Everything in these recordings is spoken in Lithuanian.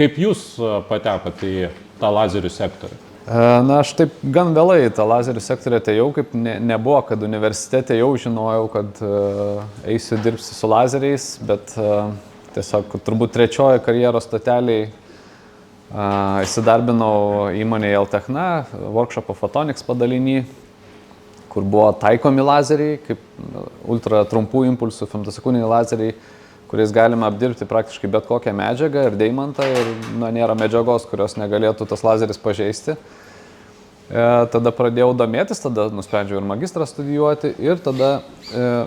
Kaip jūs patekote į tą lazerių sektorių? Na, aš taip gan vėlai į tą lazerių sektorių atėjau, kaip nebuvo, kad universitete jau žinojau, kad eisiu dirbsiu su lazeriais, bet tiesiog turbūt trečioji karjeros stoteliai įsidarbinau įmonėje L-Techna, Workshop Photonics padalinį, kur buvo taikomi lazeriai, kaip ultra trumpų impulsų femtosekundiniai lazeriai, kuriais galime apdirbti praktiškai bet kokią medžiagą ir deimantą ir nėra medžiagos, kurios negalėtų tas lazeris pažeisti. Tada pradėjau domėtis, tada nusprendžiau ir magistrą studijuoti ir tada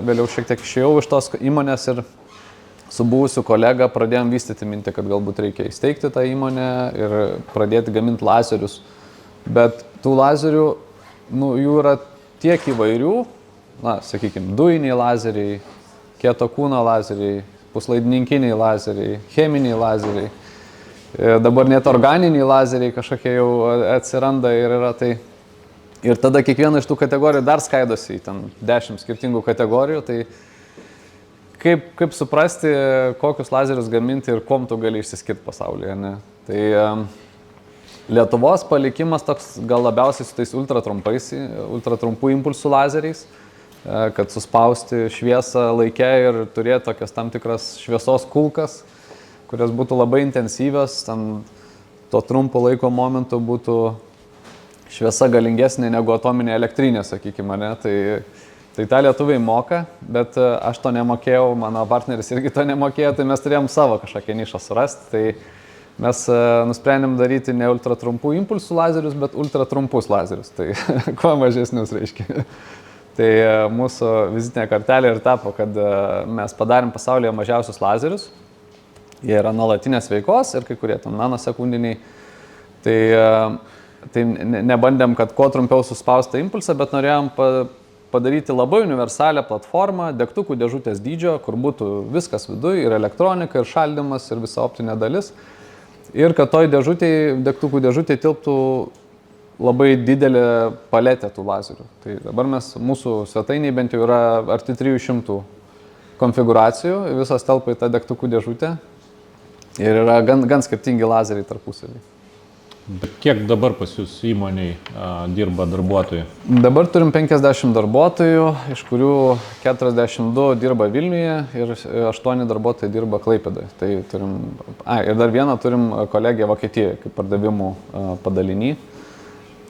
vėliau šiek tiek išėjau iš tos įmonės ir su buvusiu kolega pradėjom vystyti mintį, kad galbūt reikia įsteigti tą įmonę ir pradėti gaminti lazerius. Bet tų lazerių, jų yra tiek įvairių, sakykime, dujiniai lazeriai, kieto kūno lazeriai, puslaidininkiniai lazeriai, cheminiai lazeriai. Dabar net organiniai lazeriai kažkokie jau atsiranda ir yra tai. Ir tada kiekviena iš tų kategorijų dar skaidosi į ten 10 skirtingų kategorijų. Tai kaip suprasti, kokius lazerius gaminti ir kuom tu gali išsiskirti pasaulyje, ne? Tai Lietuvos palikimas toks gal labiausiai su tais ultratrumpų impulsų lazeriais, kad suspausti šviesą laike ir turėti tokias tam tikras šviesos kulkas, kurios būtų labai intensyvios, tam to trumpo laiko momentu būtų šviesa galingesnė negu atominė elektrinė, sakykime, ne? Tai tą lietuviai moka, bet aš to nemokėjau, mano partneris irgi to nemokėjo, tai mes turėjom savo kažkokią nišą surasti. Tai mes nusprendėm daryti ne ultratrumpų impulsų lazerius, bet ultratrumpus lazerius, tai kuo mažesnius reiškia. Tai mūsų vizitinė kortelė ir tapo, kad mes padarėm pasaulyje mažiausius lazerius. Jie yra nuolatinės veikos ir kai kurie tam nanosekundiniai. Tai nebandėm, kad kuo trumpiau suspausti impulsą, bet norėjom padaryti labai universalią platformą, degtukų dėžutės dydžio, kur būtų viskas viduj, ir elektronika, ir šaldymas, ir visa optinė dalis. Ir kad toj degtukų dėžutėje tilptų labai didelė paletė tų lazerių. Tai dabar mūsų svetainėje bent jau yra arti 300 konfiguracijų, visas telpa į tą degtukų dėžutę ir yra gan skirtingi lazeriai tarpusavy. Bet kiek dabar pas jūs įmoniai dirba darbuotojų? Dabar turim 50 darbuotojų, iš kurių 42 dirba Vilniuje ir 8 darbuotojai dirba Klaipėdoje. Tai ir dar vieną turim kolegiją Vokietijoje, kaip pardavimų padalinį.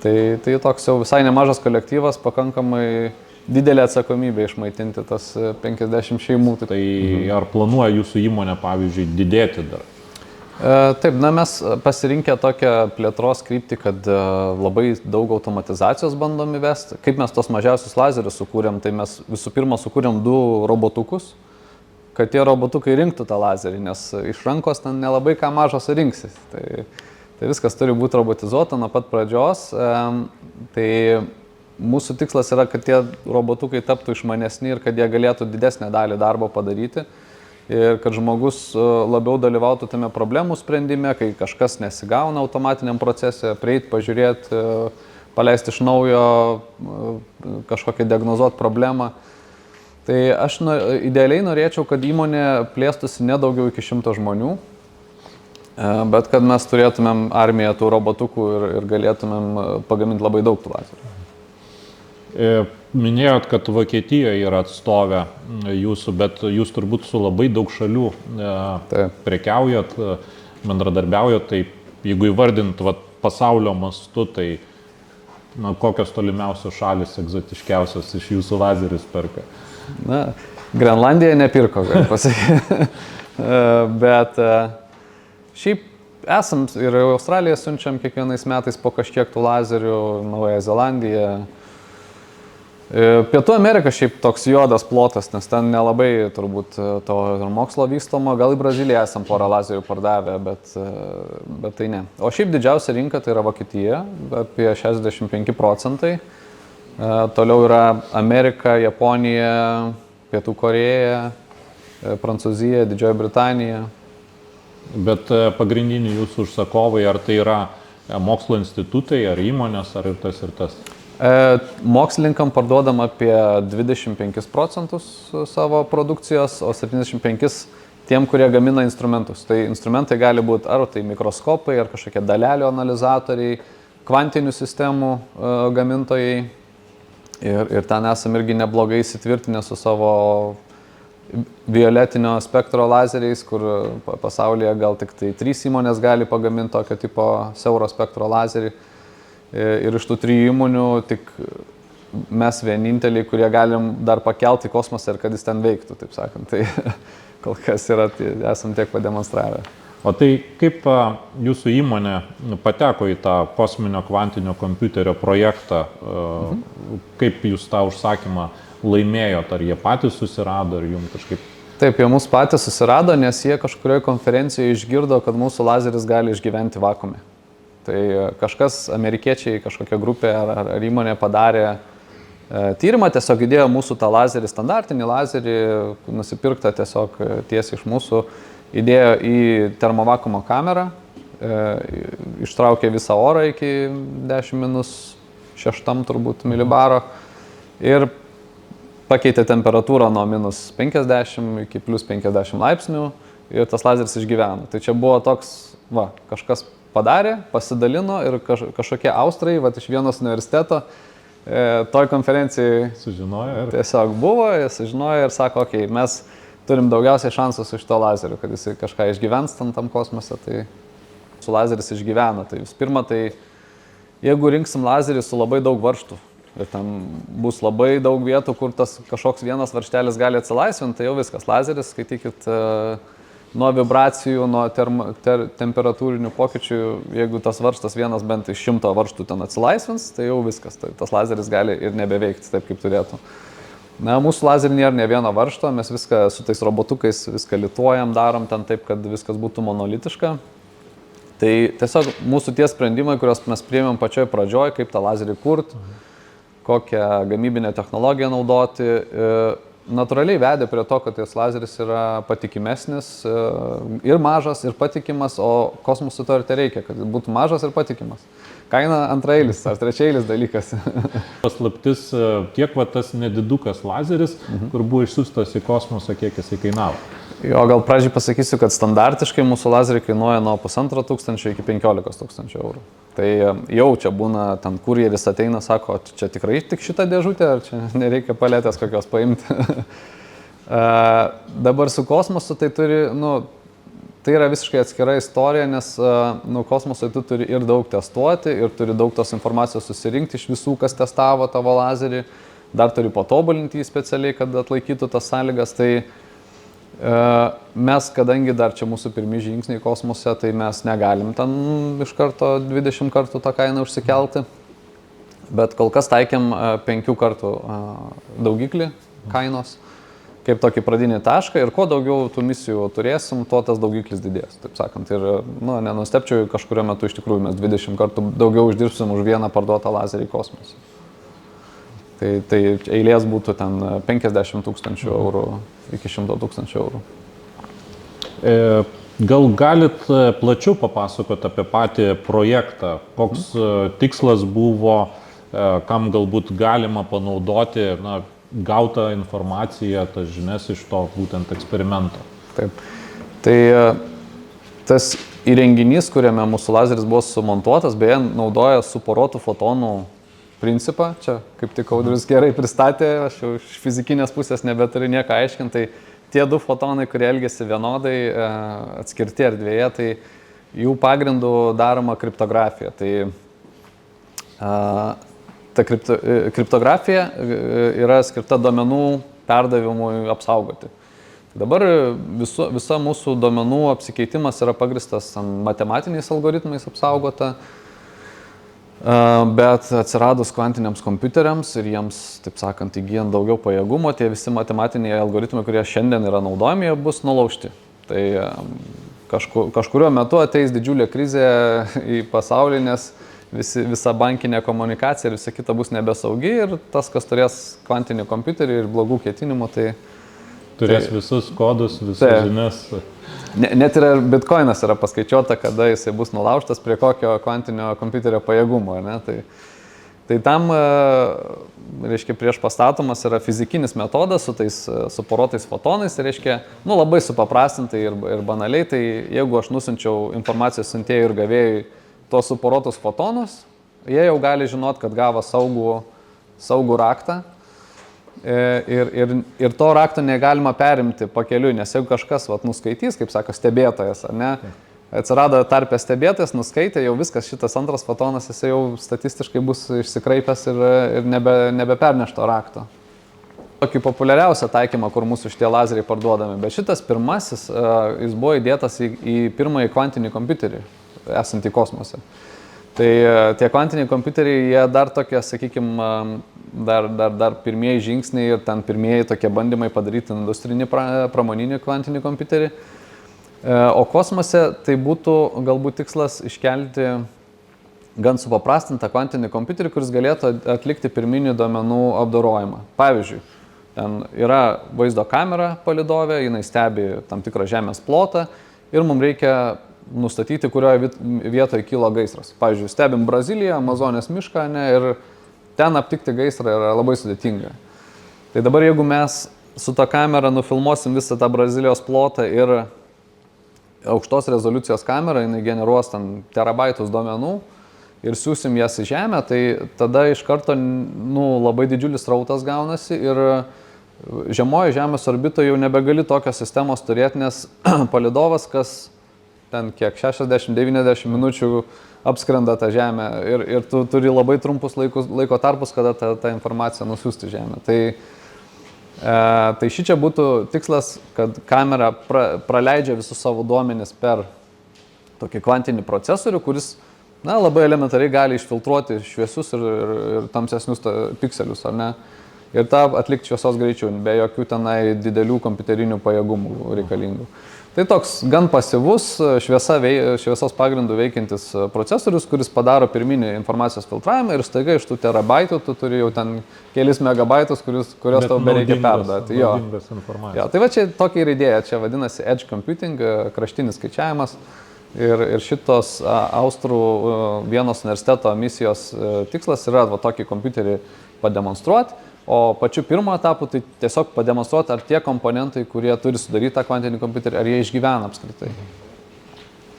Tai toks jau visai nemažas kolektyvas, pakankamai didelė atsakomybė išmaitinti tas 50 šeimų. Tai ar planuoja jūsų įmonė, pavyzdžiui, didėti dar? Taip, mes pasirinkę tokią plėtros kryptį, kad labai daug automatizacijos bandom įvesti. Kaip mes tos mažiausius lazerius sukūrėm, tai mes visų pirma sukūrėm 2 robotukus, kad tie robotukai rinktų tą lazerį, nes iš rankos ten nelabai ką mažo surinksi. Tai viskas turi būti robotizuota nuo pat pradžios. Tai mūsų tikslas yra, kad tie robotukai taptų išmanesni ir kad jie galėtų didesnę dalį darbo padaryti. Ir kad žmogus labiau dalyvautų tame problemų sprendime, kai kažkas nesigauna automatiniam procese, prieit, pažiūrėti, paleisti iš naujo, kažkokią diagnozuoti problemą. Tai aš idealiai norėčiau, kad įmonė plėstųsi nedaugiau iki 100 žmonių, bet kad mes turėtumėm armiją tų robotukų ir galėtumėm pagaminti labai daug tų lazerių. Minėjot, kad Vokietijoje yra atstovė jūsų, bet jūs turbūt su labai daug šalių prekiaujat, bendradarbiaujat, tai jeigu įvardint pasaulio mastu, tai kokios tolimiausios šalis egzotiškiausios iš jūsų lazerius perka? Grenlandija nepirko, galiu pasakyti. Bet šiaip esam ir Australiją siunčiam kiekvienais metais po kažkiek tų lazerių, Naująją Zelandiją. Pietų Amerika šiaip toks juodas plotas, nes ten nelabai turbūt to mokslo vystoma, gal į Braziliją esam porą lazerių pardavę, bet tai ne. O šiaip didžiausia rinka tai yra Vokietija, apie 65%. Toliau yra Amerika, Japonija, Pietų Korėja, Prancūzija, Didžioji Britanija. Bet pagrindiniai jūsų užsakovai, ar tai yra mokslo institutai, ar įmonės, ar ir tas ir tas? Mokslininkam parduodam apie 25% savo produkcijos, o 75% tiem, kurie gamina instrumentus. Tai instrumentai gali būti ar tai mikroskopai, ar kažkokie dalelių analizatoriai, kvantinių sistemų gamintojai. Ir ten esam irgi neblogai įsitvirtinę su savo violetinio spektro lazeriais, kur pasaulyje gal tik tai 3 įmonės gali pagaminti tokio tipo siauro spektro lazerį. Ir iš tų 3 įmonių tik mes vieninteliai, kurie galim dar pakelti į kosmosą ir kad jis ten veiktų, taip sakant. Tai kol kas esam tiek pademonstravę. O tai kaip jūsų įmonė pateko į tą kosminio kvantinio kompiuterio projektą? Kaip jūs tą užsakymą laimėjot? Ar jie patys susirado, ar jums kažkaip? Taip, jie mus patys susirado, nes jie kažkurioje konferencijoje išgirdo, kad mūsų lazeris gali išgyventi vakuume. Tai kažkas, amerikiečiai, kažkokia grupė ar įmonė padarė tyrimą, tiesiog įdėjo mūsų tą lazerį, standartinį lazerį, nusipirktą tiesiog tiesiai iš mūsų, įdėjo į termovakuumo kamerą, ištraukė visą orą iki 10-6 turbūt milibaro ir pakeitė temperatūrą nuo -50 iki +50 laipsnių ir tas lazeris išgyveno. Tai čia buvo toks, kažkas padarė, pasidalino ir kažkokie austrai, iš vienos universiteto, toj konferencijai sužinojo tiesiog buvo, jie sužinojo ir sako, okei, mes turim daugiausiai šansų su šito lazeriu, kad jis kažką išgyvens tam kosmose, tai su lazeris išgyvena. Tai visų pirma, tai jeigu rinksim lazerį su labai daug varžtų ir ten bus labai daug vietų, kur tas kažkoks vienas varžtelis gali atsilaisvinti, tai jau viskas. Lazeris, skaitykit, nuo vibracijų, nuo temperatūrinių pokyčių, jeigu tas varžtas vienas bent iš 100 varžtų ten atsilaisvins, tai jau viskas. Tai tas lazeris gali ir nebeveikti taip, kaip turėtų. Na, mūsų lazerį nėra ne vieno varžto, mes viską su tais robotukais viską lituojam, darom ten taip, kad viskas būtų monolitiška. Tai tiesiog mūsų tie sprendimai, kuriuos mes priėmėm pačioj pradžioj, kaip tą lazerį kurti, kokią gamybinę technologiją naudoti, natūraliai vedė prie to, kad tas lazeris yra patikimesnis ir mažas, ir patikimas, o kosmosui to ir tai reikia, kad būtų mažas ir patikimas. Kaina antraeilis ar trečiailis dalykas. Paslaptis, kiek tas nedidukas lazeris, kur buvo išsiųstas į kosmosą, kiek jisai kainavo? Jo, gal pradžiai pasakysiu, kad standartiškai mūsų lazeriai kainuoja nuo 1500 iki 15 000 eurų. Tai jau čia būna, ten kurjeris ateina, sako, čia tikrai tik šitą dėžutę, ar čia nereikia paletės kokios paimti. Dabar su kosmosu tai turi, tai yra visiškai atskira istorija, nes kosmosui tu turi ir daug testuoti, ir turi daug tos informacijos susirinkti iš visų, kas testavo tavo lazerį, dar turi patobulinti jį specialiai, kad atlaikytų tas sąlygas. Tai mes, kadangi dar čia mūsų pirmi žingsniai kosmose, tai mes negalim ten iš karto 20 kartų tą kainą užsikelti, bet kol kas taikėm 5 kartų daugiklį kainos, kaip tokį pradinį tašką, ir kuo daugiau tų misijų turėsim, tuo tas daugiklis didės, taip sakant. Ir nenustepčiau, kažkurio metu iš tikrųjų mes 20 kartų daugiau uždirbsim už vieną parduotą lazerį į kosmosą. Tai eilės būtų ten 50 000 eurų iki 100 000 eurų. Gal galit plačiau papasakoti apie patį projektą? Koks tikslas buvo, kam galbūt galima panaudoti gautą informaciją, tas žinias iš to būtent eksperimento? Taip. Tai tas įrenginys, kuriame mūsų lazeris buvo sumontuotas, beje, naudoja suporuotų fotonų principą. Čia, kaip tik Audrius gerai pristatė, aš jau iš fizikinės pusės nebeturiu nieko aiškinti. Tai tie 2 fotonai, kurie elgiasi vienodai, atskirti erdvėje, tai jų pagrindų daroma kriptografija. Tai ta kriptografija yra skirta duomenų perdavimui apsaugoti. Tai dabar visa mūsų duomenų apsikeitimas yra pagristas matematiniais algoritmais apsaugota. Bet atsiradus kvantiniams kompiuteriams ir jiems, taip sakant, įgyjant daugiau pajėgumo, tie visi matematiniai algoritmai, kurie šiandien yra naudojami, jie bus nulaužti. Tai kažkuriuo metu ateis didžiulė krizė į pasaulį, nes visa bankinė komunikacija ir visa kita bus nebesaugi, ir tas, kas turės kvantinį kompiuterį ir blogų ketinimų, tai turės visus kodus, visas žinias. Net ir bitkoinas yra paskaičiuota, kada jisai bus nulaužtas, prie kokio kvantinio kompiuterio pajėgumo. Ne? Tai Tai tam, reiškia, prieš pastatomas yra fizikinis metodas su tais suporuotais fotonais, tai reiškia, labai supaprastintai ir banaliai, tai jeigu aš nusinčiau informacijos siuntėjui ir gavėjui tos suporuotus fotonus, jie jau gali žinot, kad gavo saugų raktą. Ir to rakto negalima perimti pakeliui, nes jeigu kažkas nuskaitys, kaip sako, stebėtojas, ar ne, atsirado tarpė stebėtojas, nuskaitė, jau viskas, šitas antras fotonas, jis jau statistiškai bus išsikraipęs ir nebeperneš to rakto. Tokį populiariausią taikymą, kur mūsų šitie lazeriai parduodami, bet šitas pirmasis, jis buvo įdėtas į pirmąjį kvantinį kompiuterį, esantį kosmose. Tai tie kvantiniai kompiuteriai, jie dar tokie, sakykime, dar pirmieji žingsniai ir ten pirmieji tokie bandymai padaryti industrinį pramoninį kvantinį kompiuterį. O kosmose tai būtų galbūt tikslas iškelti gan supaprastintą kvantinį kompiuterį, kuris galėtų atlikti pirminį duomenų apdorojimą. Pavyzdžiui, ten yra vaizdo kamera palydovė, jinai stebi tam tikrą žemės plotą ir mums reikia nustatyti, kurioje vietoje kilo gaisras. Pavyzdžiui, stebim Braziliją, Amazonės mišką, ir ten aptikti gaisrą yra labai sudėtinga. Tai dabar, jeigu mes su ta kamera nufilmuosim visą tą Brazilijos plotą ir aukštos rezoliucijos kamera, jinai generuos ten terabaitus duomenų ir siūsim jas į Žemę, tai tada iš karto labai didžiulis srautas gaunasi ir žemoje Žemės orbitoje jau nebegali tokios sistemos turėti, nes palydovas, kas ten kiek 60-90 minučių apskrenda tą Žemę ir tu turi labai trumpus laiko tarpus, kada tą informaciją nusiųsti Žemę. Tai šičia būtų tikslas, kad kamera praleidžia visus savo duomenis per tokį kvantinį procesorių, kuris labai elementariai gali išfiltruoti šviesius ir tamsesnius pikselius, ar ne? Ir tą atlikti šviesos greičiu, be jokių tenai didelių kompiuterinių pajėgumų reikalingų. Tai toks gan pasyvus, šviesos pagrindų veikiantis procesorius, kuris padaro pirminį informacijos filtravimą ir staiga iš tų terabaitų tu turi jau ten kelis megabaitus, kurios tau bereikia perduoti. Tai va čia tokia ir idėja, čia vadinasi edge computing, kraštinis skaičiavimas. Ir šitos Austrų Vienos universiteto misijos tikslas yra tokį kompiuterį pademonstruoti. O pačiu pirmo etapu tai tiesiog pademonstruoti, ar tie komponentai, kurie turi sudaryti tą kvantinį kompiuterį, ar jie išgyvena apskritai.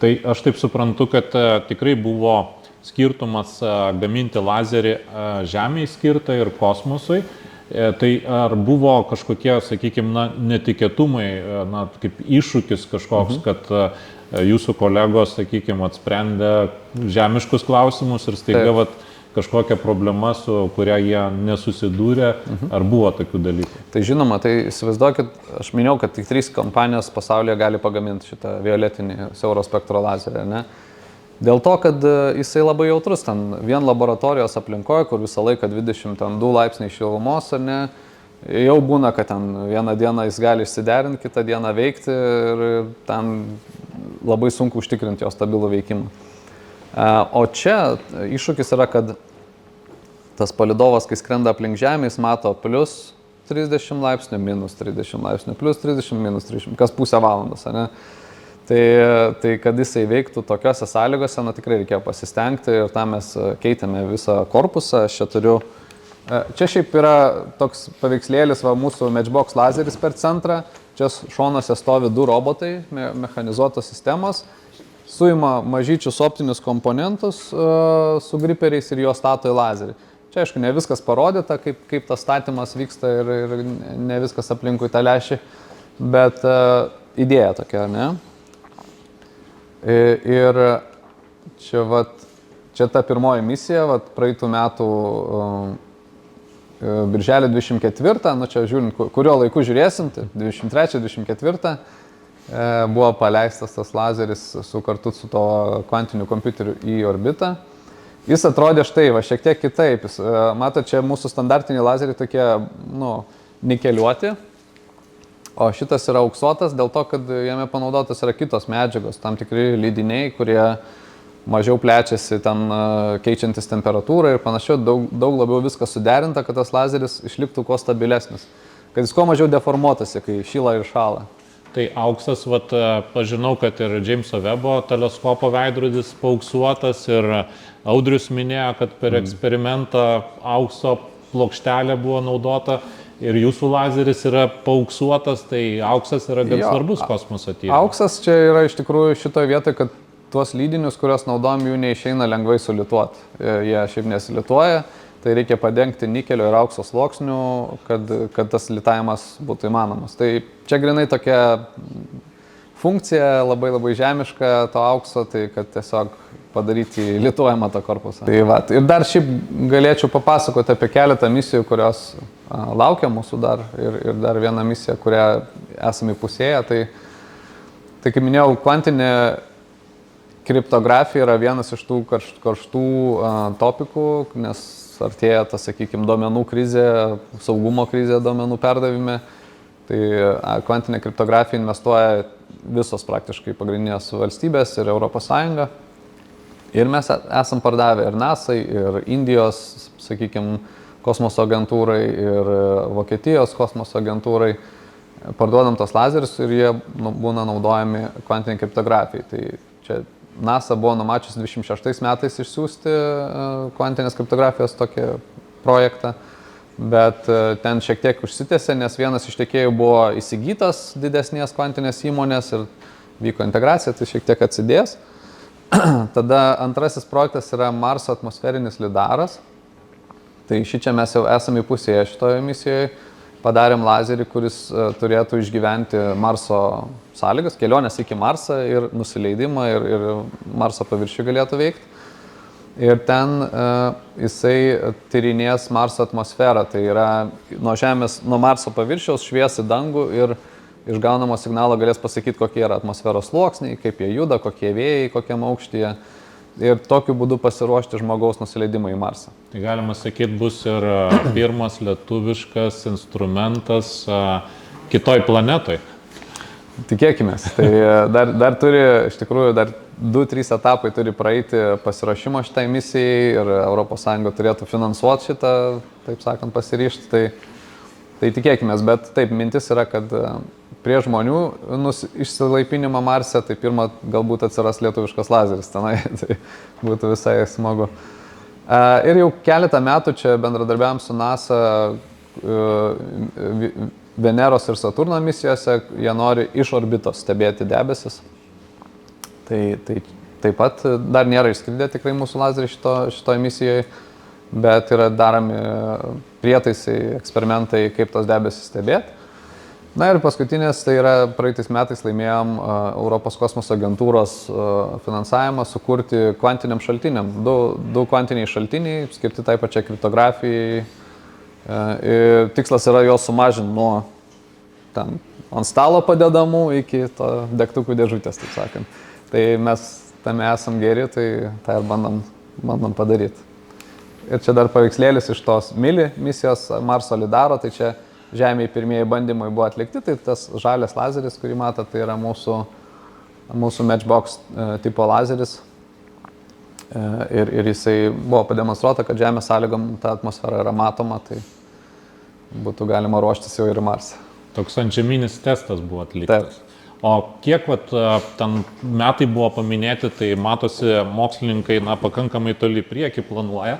Tai aš taip suprantu, kad tikrai buvo skirtumas gaminti lazerį Žemėje skirtą ir kosmosui. Tai ar buvo kažkokie, sakykime, netikėtumai, kaip iššūkis kažkoks, kad jūsų kolegos, sakykime, atsprendė žemiškus klausimus ir staiga kažkokia problema, su kuria jie nesusidūrė, ar buvo tokių dalykų? Tai žinoma, tai įsivaizduokit, aš minėjau, kad tik 3 kompanijos pasaulyje gali pagaminti šitą violetinį siauro spektro lazerį, ne? Dėl to, kad jisai labai jautrus, ten vien laboratorijos aplinkoje, kur visą laiką 22 laipsniai šilumos, ar ne, jau būna, kad ten vieną dieną jis gali išsiderinti, kitą dieną veikti ir ten labai sunku užtikrinti jo stabilų veikimą. O čia iššūkis yra, kad tas palydovas, kai skrenda aplink Žemę, jis mato plus 30 laipsnių, minus 30 laipsnių, plus 30, minus 30, kas pusę valandos, ne? Tai kad jisai veiktų tokiose sąlygose, tikrai reikėjo pasistengti ir tam mes keitėme visą korpusą. Aš čia turiu, čia šiaip yra toks paveikslėlis, mūsų Matchbox lazeris per centrą, čia šonuose stovi 2 robotai, mechanizuotos sistemos. Suima mažyčius optinius komponentus su griperiais ir juos stato į lazerį. Čia, aišku, ne viskas parodyta, kaip tas statymas vyksta ir ne viskas aplinkui tą lęšį, bet idėja tokia, ne? Ir čia ta pirmoji misija, praeitų metų birželio 24, čia žiūrint, kurio laiku žiūrėsim, tai 23-24, buvo paleistas tas lazeris kartu su to kvantiniu kompiuteriu į orbitą. Jis atrodė štai, šiek tiek kitaip. Matot, čia mūsų standartiniai lazeriai tokie, nikeliuoti, o šitas yra auksuotas dėl to, kad jame panaudotas yra kitos medžiagos, tam tikri lydiniai, kurie mažiau plečiasi, ten keičiantis temperatūrą ir panašiau, daug labiau viskas suderinta, kad tas lazeris išliktų kuo stabilesnis, kad jis kuo mažiau deformuotasi, kai šyla ir šąla. Tai auksas, vat, pažinau, kad ir Jameso Webbo teleskopo veidrodis paauksuotas ir Audrius minėjo, kad per eksperimentą aukso plokštelė buvo naudota ir jūsų lazeris yra paauksuotas, tai auksas yra gan svarbus kosmoso tyrimui. Auksas čia yra iš tikrųjų šitoje vietoje, kad tuos lydinius, kuriuos naudojam, jų neišeina lengvai sulituoti. Jie šiaip nesilituoja. Tai reikia padengti nikelio ir aukso sluoksnių, kad tas litavimas būtų įmanomas. Tai čia grinai tokia funkcija labai žemiška to aukso, tai kad tiesiog padaryti lituojamą tą korpusą. Tai va, ir dar šiaip galėčiau papasakoti apie keletą misijų, kurios laukia mūsų dar ir dar vieną misiją, kurią esame įpusėję. Tai kaip minėjau, kvantinė kriptografija yra vienas iš tų karštų topikų, nes artėja ta, sakykime, duomenų krizė, saugumo krizė duomenų perdavime. Tai kvantinė kriptografija investuoja visos praktiškai pagrindinės valstybės ir Europos Sąjunga. Ir mes esam pardavę ir NASA, ir Indijos, sakykime, kosmoso agentūrai, ir Vokietijos kosmoso agentūrai. Parduodam tos lazerius ir jie būna naudojami kvantiniai kriptografijai. Tai čia NASA buvo numačius 26 metais išsiųsti kvantinės kriptografijos tokį projektą, bet ten šiek tiek užsitęsė, nes vienas iš tiekėjų buvo įsigytas didesnės kvantinės įmonės ir vyko integracija, tai šiek tiek atsidės. Tada antrasis projektas yra Marso atmosferinis lidaras. Tai šičia mes jau esame įpusėję šitoje misijoje. Padarėm lazerį, kuris turėtų išgyventi Marso sąlygas, kelionės iki Marsą ir nusileidimą ir Marso paviršių galėtų veikti. Ir ten jisai tyrinės Marso atmosferą, tai yra nuo Marso paviršiaus švies į dangų ir išgaunamo signalo galės pasakyti, kokie yra atmosferos sluoksniai, kaip jie juda, kokie vėjai, kokiam aukštyje. Ir tokiu būdu pasiruošti žmogaus nusileidimą į Marsą. Tai galima sakyti, bus ir pirmas lietuviškas instrumentas kitoj planetoj. Tikėkimės. Tai dar turi, iš tikrųjų, dar 2-3 etapai turi praeiti pasiruošimo šitai misijai ir ES turėtų finansuoti šitą, taip sakant, pasiryšti. Tai tikėkimės, bet taip, mintis yra, kad prie žmonių išsilaipinimą Marse, tai pirmą galbūt atsiras lietuviškas lazeris tenai, tai būtų visai smagu. Ir jau keletą metų čia bendradarbiavom su NASA Veneros ir Saturno misijose, jie nori iš orbitos stebėti debesis. Tai taip pat dar nėra išskridę tikrai mūsų lazeriai šitoj misijoje, bet yra daromi prietaisai, eksperimentai, kaip tos debesis stebėti. Na ir paskutinės, tai yra praeitais metais laimėjom Europos kosmoso agentūros finansavimą sukurti kvantiniam šaltiniam. Du kvantiniai šaltiniai skirti tai pačiai kriptografijai. Ir tikslas yra juos sumažinti nuo ten ant stalo padedamų iki to degtukų dėžutės, taip sakant. Tai mes tame esam geri, tai tą ir bandom padaryti. Ir čia dar paveikslėlis iš tos Mili misijos Marso lidaro, tai čia Žemėje pirmieji bandymai buvo atlikti, tai tas žalias lazeris, kurį matot, tai yra mūsų Matchbox tipo lazeris. Ir jisai buvo pademonstruota, kad Žemės sąlygom ta atmosfera yra matoma, tai būtų galima ruoštis jau ir į Marsą. Toks antžeminis testas buvo atliktas. Taip. O kiek ten metai buvo paminėti, tai matosi mokslininkai pakankamai toli prieki planuoja.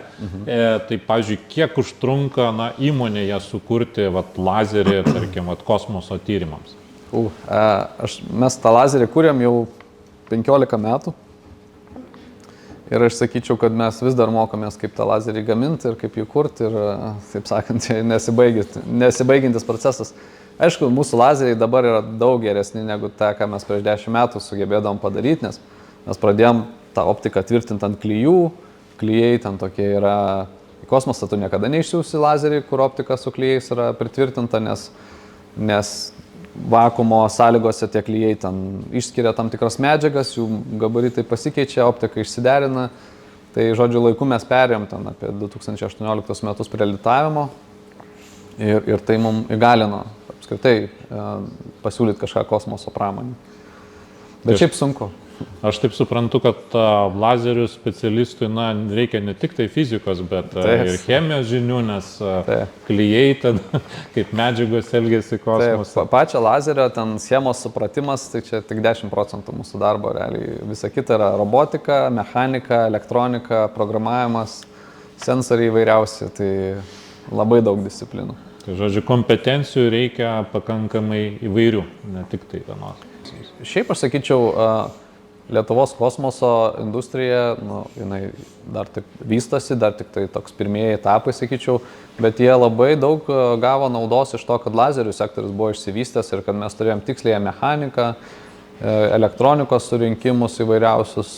Tai, pavyzdžiui, kiek užtrunka įmonėje sukurti lazerį, tarkim, kosmoso tyrimams? Mes tą lazerį kūrėm jau 15 metų. Ir aš sakyčiau, kad mes vis dar mokomės, kaip tą lazerį gaminti ir kaip jį kurti. Ir, taip sakant, nesibaigiantis procesas. Aišku, mūsų lazeriai dabar yra daug geresni negu tą, ką mes prieš 10 metų sugebėdavom padaryti, nes mes pradėjom tą optiką tvirtinti ant klijų. Klijai ten tokie yra, į kosmosą tu niekada neišsiųsi lazerį, kur optika su klijais yra pritvirtinta, nes vakuumo sąlygose tie klijai ten išskiria tam tikras medžiagas, jų gabaritai pasikeičia, optika išsiderina. Tai žodžiu, laiku mes perėjom ten apie 2018 metus prie litavimo ir tai mums įgalino apskritai pasiūlyti kažką kosmoso pramonį. Bet šiaip sunku. Aš taip suprantu, kad lazerių specialistui reikia ne tik tai fizikos, bet ir chemijos žinių, nes klijai, kaip medžiagos elgėsi kosmose. Taip, pačio lazerio ten schemos supratimas, tai čia tik 10% mūsų darbo realiai. Visa kita yra robotika, mechanika, elektronika, programavimas, sensoriai įvairiausi, tai labai daug disciplinų. Tai žodžiu, kompetencijų reikia pakankamai įvairių, ne tik tai vienos. Šiaip aš sakyčiau, Lietuvos kosmoso industrija, jinai dar tik vystosi, dar tik tai toks pirmieji etapai, sakyčiau, bet jie labai daug gavo naudos iš to, kad lazerių sektorius buvo išsivystęs ir kad mes turėjom tikslėje mechaniką, elektronikos surinkimus įvairiausius,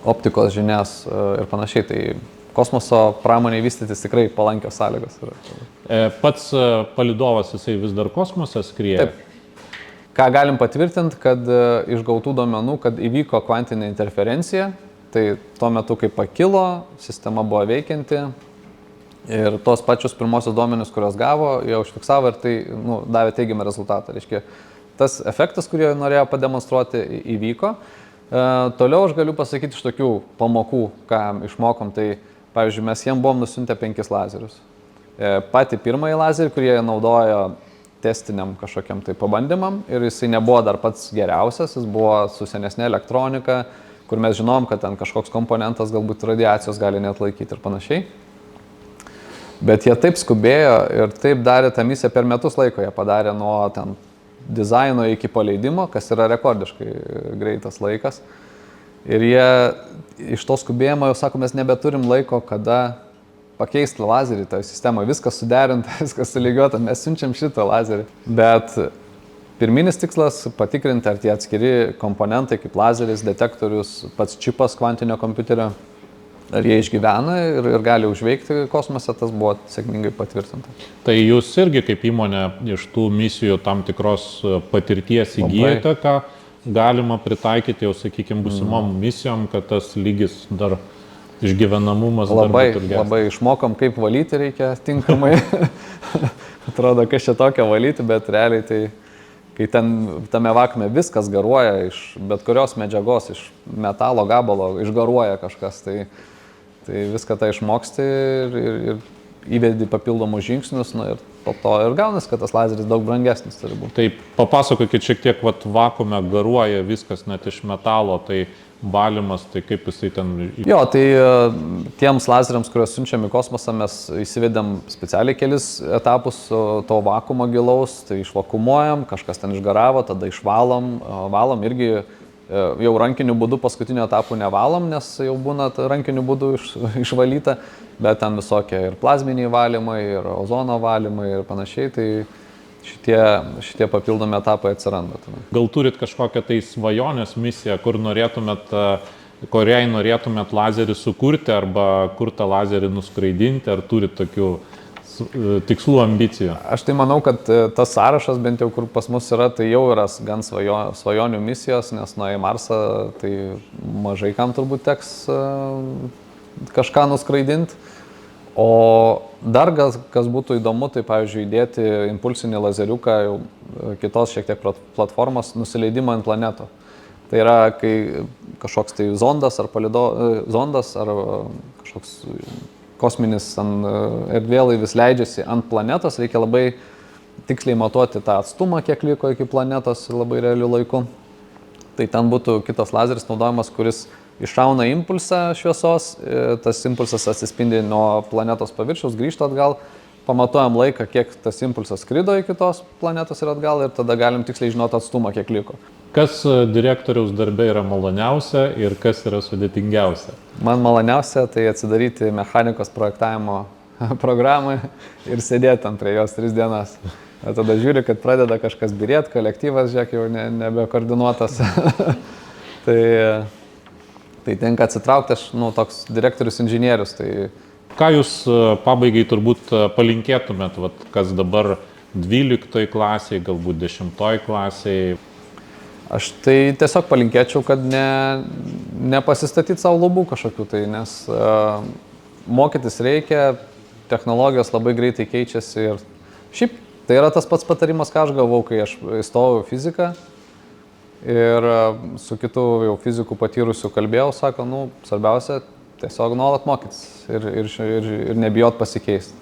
optikos žinias ir panašiai. Tai kosmoso pramoniai vystytis tikrai palankios sąlygos. Pats palydovas, jisai vis dar kosmose skrieja? Taip. Ką galim patvirtinti, kad iš gautų duomenų, kad įvyko kvantinė interferencija, tai tuo metu, kai pakilo, sistema buvo veikianti ir tos pačius pirmosius duomenis, kurios gavo, jie užfiksavo ir tai davė teigiamą rezultatą. Reiškia, tas efektas, kurį norėjo pademonstruoti, įvyko. Toliau aš galiu pasakyti iš tokių pamokų, ką išmokom, tai pavyzdžiui, mes jiem buvom nusiuntę 5 lazerius. Patį pirmąjį lazerį, kurį jie naudojo testiniam kažkokiam tai pabandymam ir jisai nebuvo dar pats geriausias, jis buvo su senesnė elektronika, kur mes žinom, kad ten kažkoks komponentas galbūt radiacijos gali net laikyti ir panašiai. Bet jie taip skubėjo ir taip darė tą misiją per metus laiko, jie padarė nuo ten dizaino iki paleidimo, kas yra rekordiškai greitas laikas. Ir jie iš to skubėjimo jau sako, mes nebeturim laiko, kada pakeisti lazerį toje sistemoje, viskas suderinta, viskas sulygiuota, mes siunčiam šitą lazerį. Bet pirminis tikslas patikrinti, ar tie atskiri komponentai, kaip lazeris, detektorius, pats čipas kvantinio kompiuterio, ar jie išgyvena ir gali užveikti kosmose, tas buvo sėkmingai patvirtinta. Tai jūs irgi kaip įmonė iš tų misijų tam tikros patirties įgyjote, ką galima pritaikyti jau, sakykime, būsimom misijom, kad tas lygis dar išgyvenamumas labai išmokom, kaip valyti reikia tinkamai. Atrodo, kas čia tokio valyti, bet realiai tai, kai tame vakuume viskas garuoja iš bet kurios medžiagos, iš metalo gabalo, išgaruoja kažkas, tai viską tą išmoksti ir įvedi papildomus žingsnius, ir po to ir gaunas, kad tas lazeris daug brangesnis turi būti. Tai papasakokit šiek tiek, vakuume garuoja viskas net iš metalo, tai valymas, tai kaip jisai ten... Jo, tai tiems lazeriams, kuriuos siunčiam į kosmosą, mes įsivedėm specialiai kelis etapus to vakuumo gilaus, tai išvakumuojam, kažkas ten išgaravo, tada išvalom, valom irgi jau rankiniu būdu paskutiniu etapu nevalom, nes jau būna rankiniu būdu išvalyta, bet ten visokie ir plazminiai valymai, ir ozono valymai ir panašiai, tai šitie papildomi etapai atsiranda. Gal turit kažkokią tai svajonės misiją, kuriai norėtumėt lazerį sukurti arba kur tą lazerį nuskraidinti, ar turit tokių tikslų, ambicijų? Aš tai manau, kad tas sąrašas, bent jau kur pas mus yra, tai jau yra gan svajonių misijos, nes nuo į Marsą tai mažai kam turbūt teks kažką nuskraidinti. O dar kas būtų įdomu, tai pavyzdžiui įdėti impulsinį lazeriuką jau kitos šiek tiek platformos nusileidimą ant planeto. Tai yra, kai kažkoks tai zondas ar kažkoks kosminis erdvėlaivis leidžiasi ant planetos, reikia labai tiksliai matuoti tą atstumą, kiek liko iki planetos labai realiu laiku. Tai ten būtų kitas lazeris naudojamas, kuris iššauna impulsą šviesos, tas impulsas atsispindi nuo planetos paviršiaus, grįžta atgal, pamatuojam laiką, kiek tas impulsas skrido iki tos planetos ir atgal ir tada galim tiksliai žinoti atstumą, kiek liko. Kas direktoriaus darbe yra maloniausia ir kas yra sudėtingiausia? Man maloniausia tai atsidaryti mechanikos projektavimo programą ir sėdėti ant prie jos 3 dienas. Ir tada žiūri, kad pradeda kažkas birėti, kolektyvas, žiūrėk, jau nebekoordinuotas. Tai tenka atsitraukti, aš toks direktorius inžinierius. Tai... Ką jūs pabaigai turbūt palinkėtumėt, kas dabar 12 klasėje, galbūt 10 klasėje? Aš tai tiesiog palinkėčiau, kad nepasistatyti savo lubų kažkokių, tai, nes mokytis reikia, technologijos labai greitai keičiasi ir šiaip tai yra tas pats patarimas, ką aš gavau, kai aš įstojau į fiziką. Ir su kitu jau fiziku patyrusiu kalbėjau, sako, nu, svarbiausia tiesiog nuolat mokytis ir nebijot pasikeisti.